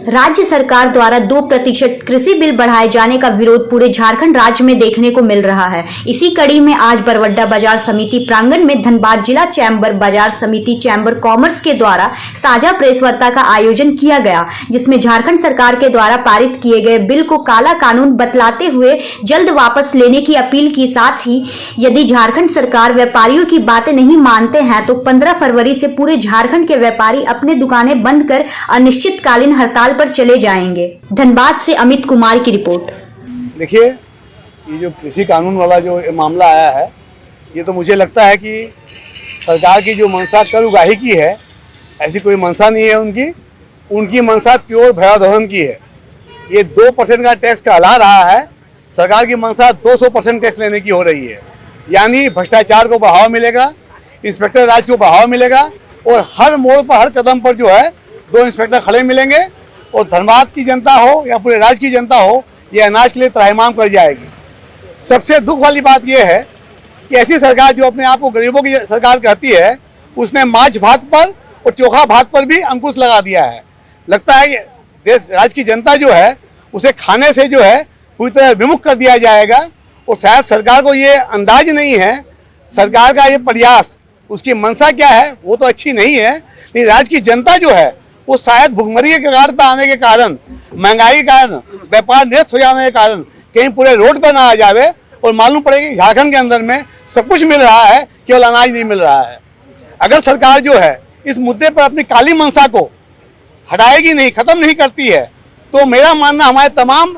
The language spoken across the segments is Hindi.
राज्य सरकार द्वारा 2% कृषि बिल बढ़ाए जाने का विरोध पूरे झारखंड राज्य में देखने को मिल रहा है। इसी कड़ी में आज बरवड्डा बाजार समिति प्रांगण में धनबाद जिला चैम्बर बाजार समिति चैम्बर कॉमर्स के द्वारा साझा प्रेस वार्ता का आयोजन किया गया, जिसमें झारखंड सरकार के द्वारा पारित किए गए बिल को काला कानून बतलाते हुए जल्द वापस लेने की अपील की। साथ ही यदि झारखंड सरकार व्यापारियों की बातें नहीं मानते हैं तो 15 फरवरी से पूरे झारखंड के व्यापारी अपने दुकानें बंद कर अनिश्चितकालीन हड़ताल पर चले जाएंगे। धनबाद से अमित कुमार की रिपोर्ट। देखिए, ये जो कृषि कानून वाला जो मामला आया है, ये तो मुझे लगता है कि सरकार की जो मंशा कर उगाही की है, ऐसी कोई मंशा नहीं है उनकी मंशा प्योर भयावह की है। ये 2% का टैक्स कहला रहा है, सरकार की मंशा 200% टैक्स लेने की हो रही है। यानी भ्रष्टाचार को बढ़ावा मिलेगा, इंस्पेक्टर राज को बढ़ावा मिलेगा और हर मोड़ पर हर कदम पर जो है 2 इंस्पेक्टर खड़े मिलेंगे और धनबाद की जनता हो या पूरे राज्य की जनता हो, ये अनाज के लिए त्राहिमाम कर जाएगी। सबसे दुख वाली बात यह है कि ऐसी सरकार जो अपने आप को गरीबों की सरकार कहती है, उसने माछ भात पर और चोखा भात पर भी अंकुश लगा दिया है। लगता है कि देश राज्य की जनता जो है उसे खाने से जो है पूरी तरह विमुख कर दिया जाएगा और शायद सरकार को ये अंदाज नहीं है, सरकार का ये प्रयास, उसकी मंशा क्या है वो तो अच्छी नहीं है, लेकिन राज्य की जनता जो है वो शायद भुखमरी के कगार पर आने के कारण, महंगाई के कारण, व्यापार निरस्त हो जाने के कारण कहीं पूरे रोड पर ना आ जावे और मालूम पड़े कि झारखंड के अंदर में सब कुछ मिल रहा है, केवल अनाज नहीं मिल रहा है। अगर सरकार जो है इस मुद्दे पर अपनी काली मंशा को हटाएगी नहीं, खत्म नहीं करती है, तो मेरा मानना हमारे तमाम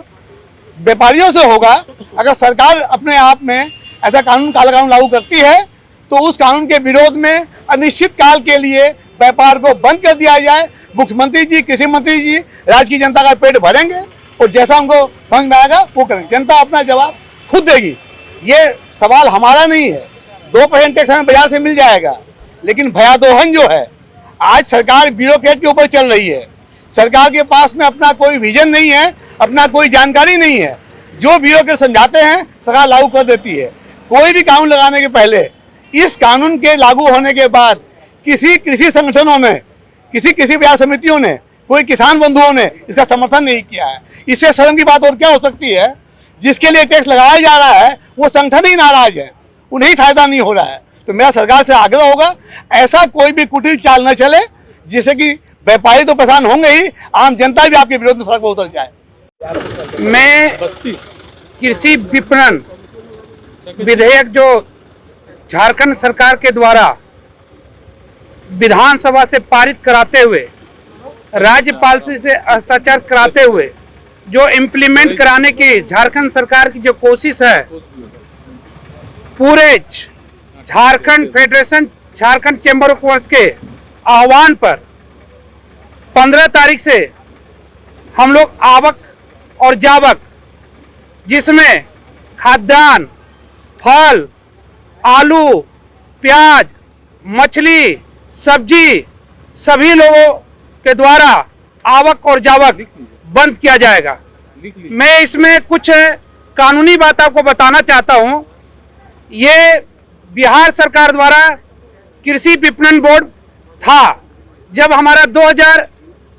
व्यापारियों से होगा। अगर सरकार अपने आप में ऐसा कानून, काला कानून लागू करती है तो उस कानून के विरोध में अनिश्चित काल के लिए व्यापार को बंद कर दिया जाए। मुख्यमंत्री जी, कृषि मंत्री जी राज्य की जनता का पेट भरेंगे और जैसा उनको समझ में आएगा वो करेंगे। जनता अपना जवाब खुद देगी। ये सवाल हमारा नहीं है। 2% टैक्स हमें बाजार से मिल जाएगा, लेकिन भयादोहन जो है, आज सरकार ब्यूरोक्रेट के ऊपर चल रही है। सरकार के पास में अपना कोई विजन नहीं है, अपना कोई जानकारी नहीं है। जो ब्यूरोक्रेट समझाते हैं सरकार लागू कर देती है। कोई भी कानून लगाने के पहले, इस कानून के लागू होने के बाद किसी कृषि संगठनों ने, किसी बाजार समितियों ने, कोई किसान बंधुओं ने इसका समर्थन नहीं किया है। इससे शर्म की बात और क्या हो सकती है? जिसके लिए टैक्स लगाया जा रहा है वो संगठन ही नाराज है, उन्हें फायदा नहीं हो रहा है। तो मेरा सरकार से आग्रह होगा, ऐसा कोई भी कुटिल चाल न चले जिससे कि व्यापारी तो परेशान होंगे ही, आम जनता भी आपके विरोध में सड़क पर उतर जाए। मैं कृषि विपणन विधेयक जो झारखंड सरकार के द्वारा विधानसभा से पारित कराते हुए, राज्यपाल से हस्ताक्षर कराते हुए जो इम्प्लीमेंट कराने की झारखंड सरकार की जो कोशिश है, पूरे Jharkhand federation, Jharkhand chamber of commerce के आह्वान पर 15 तारीख से हम लोग आवक और जावक, जिसमें खाद्यान्न, फल, आलू, प्याज, मछली, सब्जी, सभी लोगों के द्वारा आवक और जावक बंद किया जाएगा। मैं इसमें कुछ कानूनी बात आपको बताना चाहता हूं। ये बिहार सरकार द्वारा कृषि विपणन बोर्ड था। जब हमारा 2000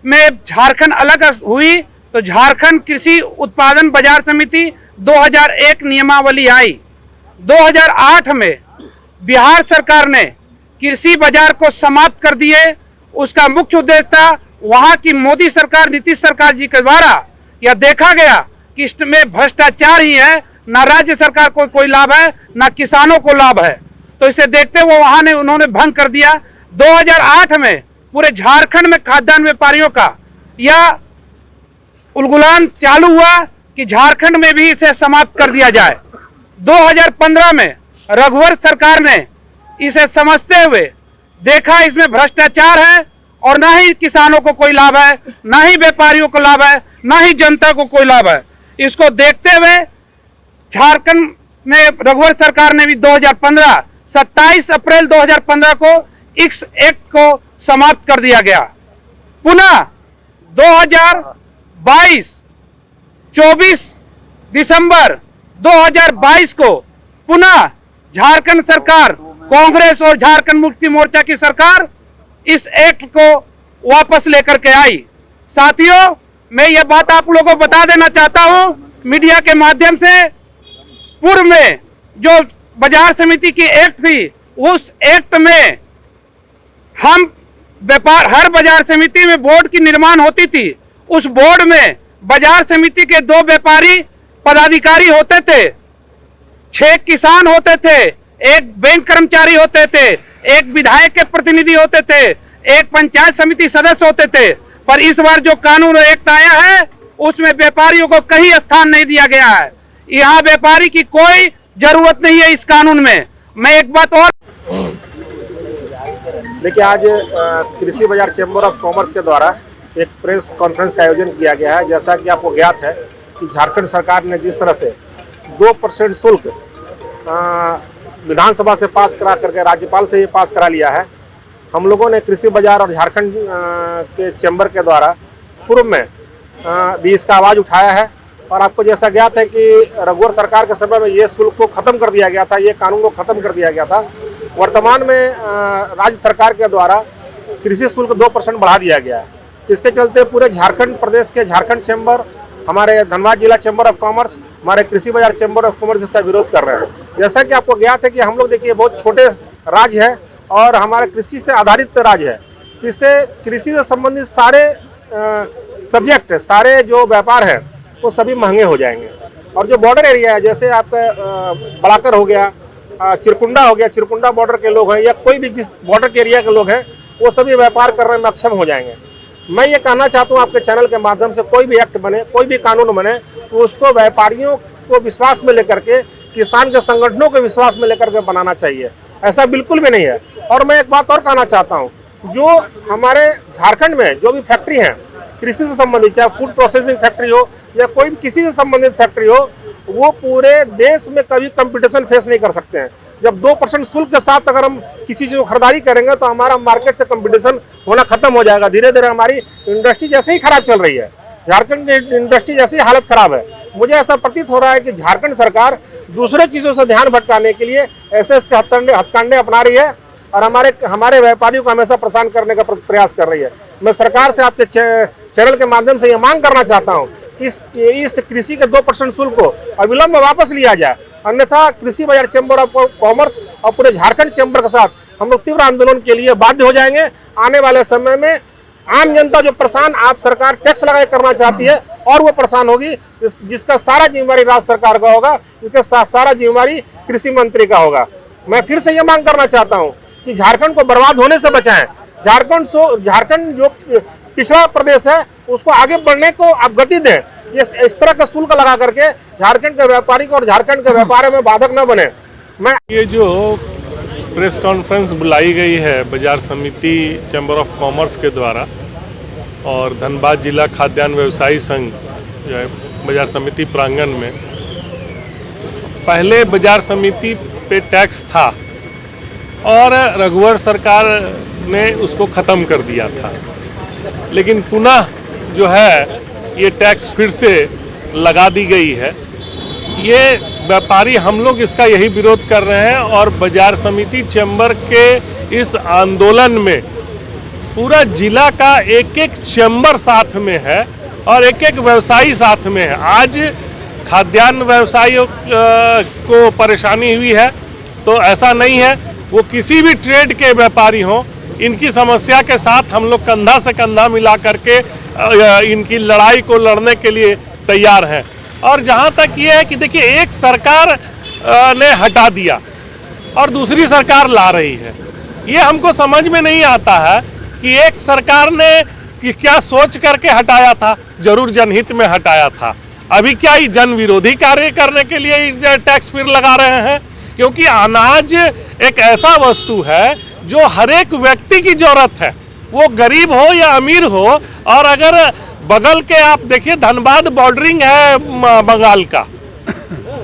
में झारखंड अलग हुई तो झारखंड कृषि उत्पादन बाजार समिति 2001 नियमावली आई। 2008 में बिहार सरकार ने कृषि बाजार को समाप्त कर दिए। उसका मुख्य उद्देश्य था, वहां की मोदी सरकार, नीतीश सरकार जी के द्वारा यह देखा गया कि इसमें भ्रष्टाचार ही है, ना राज्य सरकार को कोई लाभ है, ना किसानों को लाभ है। तो इसे देखते हुए उन्होंने भंग कर दिया। 2008 में पूरे झारखंड में खाद्यान्न व्यापारियों का यह उलगुलान चालू हुआ कि झारखंड में भी इसे समाप्त कर दिया जाए। 2015 में रघुवर सरकार ने इसे समझते हुए देखा इसमें भ्रष्टाचार है और ना ही किसानों को कोई लाभ है, ना ही व्यापारियों को लाभ है, ना ही जनता को कोई लाभ है। इसको देखते हुए झारखंड में रघुवर सरकार ने भी 2015 27 अप्रैल 2015 को इस एक्ट को समाप्त कर दिया गया। पुनः 2022 24 दिसंबर 2022 को पुनः झारखंड सरकार, कांग्रेस और झारखंड मुक्ति मोर्चा की सरकार इस एक्ट को वापस लेकर के आई। साथियों, मैं ये बात आप लोगों को बता देना चाहता हूं मीडिया के माध्यम से, पूर्व में जो बाजार समिति की एक्ट थी, उस एक्ट में हम व्यापार, हर बाजार समिति में बोर्ड की निर्माण होती थी। उस बोर्ड में बाजार समिति के 2 व्यापारी पदाधिकारी होते थे, 6 किसान होते थे, 1 बैंक कर्मचारी होते थे, 1 विधायक के प्रतिनिधि होते थे, 1 पंचायत समिति सदस्य होते थे। पर इस बार जो कानून एक्ट आया है उसमें व्यापारियों को कहीं स्थान नहीं दिया गया है। यहाँ व्यापारी की कोई जरूरत नहीं है इस कानून में। मैं एक बात और, देखिए, आज कृषि बाजार चैम्बर ऑफ कॉमर्स के द्वारा एक प्रेस कॉन्फ्रेंस का आयोजन किया गया है। जैसा कि आपको ज्ञात है कि झारखंड सरकार ने जिस तरह से 2% शुल्क विधानसभा से पास करा करके राज्यपाल से ये पास करा लिया है, हम लोगों ने कृषि बाजार और झारखंड के चैम्बर के द्वारा पूर्व में भी इसका आवाज़ उठाया है। और आपको जैसा ज्ञात है कि रघुवर सरकार के समय में ये शुल्क को ख़त्म कर दिया गया था, ये कानून को ख़त्म कर दिया गया था। वर्तमान में राज्य सरकार के द्वारा कृषि शुल्क 2% बढ़ा दिया गया है। इसके चलते पूरे झारखंड प्रदेश के झारखंड चैम्बर, हमारे धनबाद जिला चैम्बर ऑफ कॉमर्स, हमारे कृषि बाजार चैम्बर ऑफ कॉमर्स इसका विरोध कर रहे हैं। जैसा कि आपको ज्ञात है कि हम लोग देखिए बहुत छोटे राज्य है और हमारे कृषि से आधारित राज्य है। इससे कृषि से संबंधित सारे सब्जेक्ट, सारे जो व्यापार है वो सभी महंगे हो जाएंगे। और जो बॉर्डर एरिया है, जैसे आपका बलाकर हो गया, चिरकुंडा हो गया, चिरकुंडा बॉर्डर के लोग हैं या कोई भी जिस बॉर्डर के एरिया के लोग हैं, वो सभी व्यापार करने में अक्षम हो जाएंगे। मैं ये कहना चाहता हूँ आपके चैनल के माध्यम से, कोई भी एक्ट बने, कोई भी कानून बने, तो उसको व्यापारियों को विश्वास में लेकर के, किसान के संगठनों को विश्वास में लेकर के बनाना चाहिए। ऐसा बिल्कुल भी नहीं है। और मैं एक बात और कहना चाहता हूँ, जो हमारे झारखंड में जो भी फैक्ट्री हैं कृषि से संबंधित, चाहे फूड प्रोसेसिंग फैक्ट्री हो या कोई भी किसी से संबंधित फैक्ट्री हो, वो पूरे देश में कभी कंपटीशन फेस नहीं कर सकते हैं। जब 2% शुल्क के साथ अगर हम किसी चीज़ को खरीदारी करेंगे तो हमारा मार्केट से कंपटीशन होना खत्म हो जाएगा। धीरे धीरे हमारी इंडस्ट्री जैसे ही खराब चल रही है, झारखंड की इंडस्ट्री जैसी हालत खराब है। मुझे ऐसा प्रतीत हो रहा है कि झारखंड सरकार दूसरे चीज़ों से ध्यान भटकाने के लिए ऐसे हथकंडे अपना रही है और हमारे व्यापारियों को हमेशा परेशान करने का प्रयास कर रही है। मैं सरकार से आपके चैनल के माध्यम से ये मांग करना चाहता हूँ कि इस कृषि के 2% शुल्क को अविलंब वापस लिया जाए, अन्यथा कृषि बाजार चैम्बर ऑफ कॉमर्स और पूरे झारखंड चैम्बर के साथ हम लोग तीव्र आंदोलन के लिए बाध्य हो जाएंगे। आने वाले समय में आम जनता जो परेशान आप सरकार टैक्स लगा करना चाहती है और वो परेशान होगी, जिसका सारा जिम्मेवारी राज्य सरकार का होगा, इसका सारा जिम्मेवारी कृषि मंत्री का होगा। मैं फिर से ये मांग करना चाहता हूँ कि झारखंड को बर्बाद होने से बचाएं। झारखंड जो पिछड़ा प्रदेश है उसको आगे बढ़ने को आप गति दें। ये इस तरह का शुल्क लगा करके झारखंड के व्यापारी को और झारखंड के व्यापार में बाधक न बने। ये जो प्रेस कॉन्फ्रेंस बुलाई गई है बाजार समिति चैम्बर ऑफ कॉमर्स के द्वारा और धनबाद जिला खाद्यान्न व्यवसायी संघ जो है बाजार समिति प्रांगण में, पहले बाजार समिति पे टैक्स था और रघुवर सरकार ने उसको ख़त्म कर दिया था, लेकिन पुनः जो है ये टैक्स फिर से लगा दी गई है। ये व्यापारी हम लोग इसका यही विरोध कर रहे हैं और बाजार समिति चैम्बर के इस आंदोलन में पूरा जिला का एक एक चैम्बर साथ में है और एक एक व्यवसायी साथ में है। आज खाद्यान्न व्यवसायियों को परेशानी हुई है तो ऐसा नहीं है, वो किसी भी ट्रेड के व्यापारी हों, इनकी समस्या के साथ हम लोग कंधा से कंधा मिला करके इनकी लड़ाई को लड़ने के लिए तैयार हैं। और जहाँ तक ये है कि देखिए, एक सरकार ने हटा दिया और दूसरी सरकार ला रही है, ये हमको समझ में नहीं आता है कि एक सरकार ने कि क्या सोच करके हटाया था, जरूर जनहित में हटाया था। अभी क्या ये जन विरोधी कार्य करने के लिए टैक्स फिर लगा रहे हैं? क्योंकि अनाज एक ऐसा वस्तु है जो हर एक व्यक्ति की जरूरत है, वो गरीब हो या अमीर हो। और अगर बगल के आप देखिए, धनबाद बॉर्डरिंग है बंगाल का,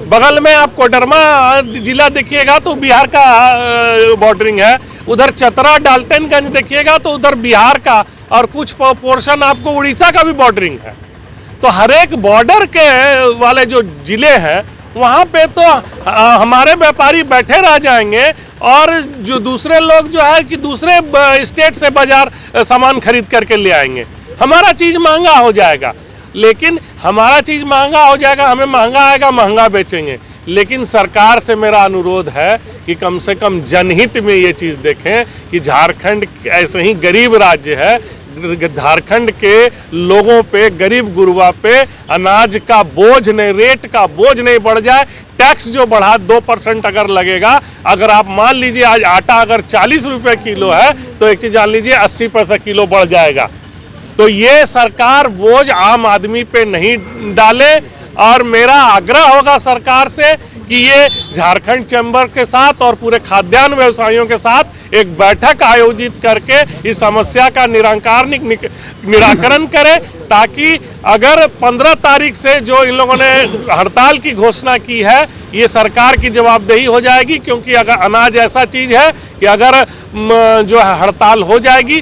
बगल में आप कोडरमा जिला देखिएगा तो बिहार का बॉर्डरिंग है, उधर चतरा डाल्टनगंज देखिएगा तो उधर बिहार का, और कुछ पोर्शन आपको उड़ीसा का भी बॉर्डरिंग है। तो हर एक बॉर्डर के वाले जो जिले हैं वहाँ पे तो हमारे व्यापारी बैठे रह जाएंगे और जो दूसरे लोग जो है कि दूसरे स्टेट से बाजार सामान खरीद करके ले आएंगे, हमारा चीज़ महंगा हो जाएगा। लेकिन हमारा चीज़ महंगा हो जाएगा, हमें महंगा आएगा, महंगा बेचेंगे। लेकिन सरकार से मेरा अनुरोध है कि कम से कम जनहित में ये चीज़ देखें कि झारखंड ऐसे ही गरीब राज्य है, झारखंड के लोगों पे, गरीब गुरबा पे अनाज का बोझ नहीं, रेट का बोझ नहीं बढ़ जाए। टैक्स जो बढ़ा 2% अगर लगेगा, अगर आप मान लीजिए आज आटा अगर 40 रुपये किलो है तो एक चीज़ जान लीजिए 80 पैसा किलो बढ़ जाएगा। तो ये सरकार बोझ आम आदमी पे नहीं डाले। और मेरा आग्रह होगा सरकार से कि ये झारखंड चैम्बर के साथ और पूरे खाद्यान्न व्यवसायियों के साथ एक बैठक आयोजित करके इस समस्या का निराकरण करे, ताकि अगर 15 तारीख से जो इन लोगों ने हड़ताल की घोषणा की है, ये सरकार की जवाबदेही हो जाएगी। क्योंकि अगर अनाज ऐसा चीज़ है कि अगर जो है हड़ताल हो जाएगी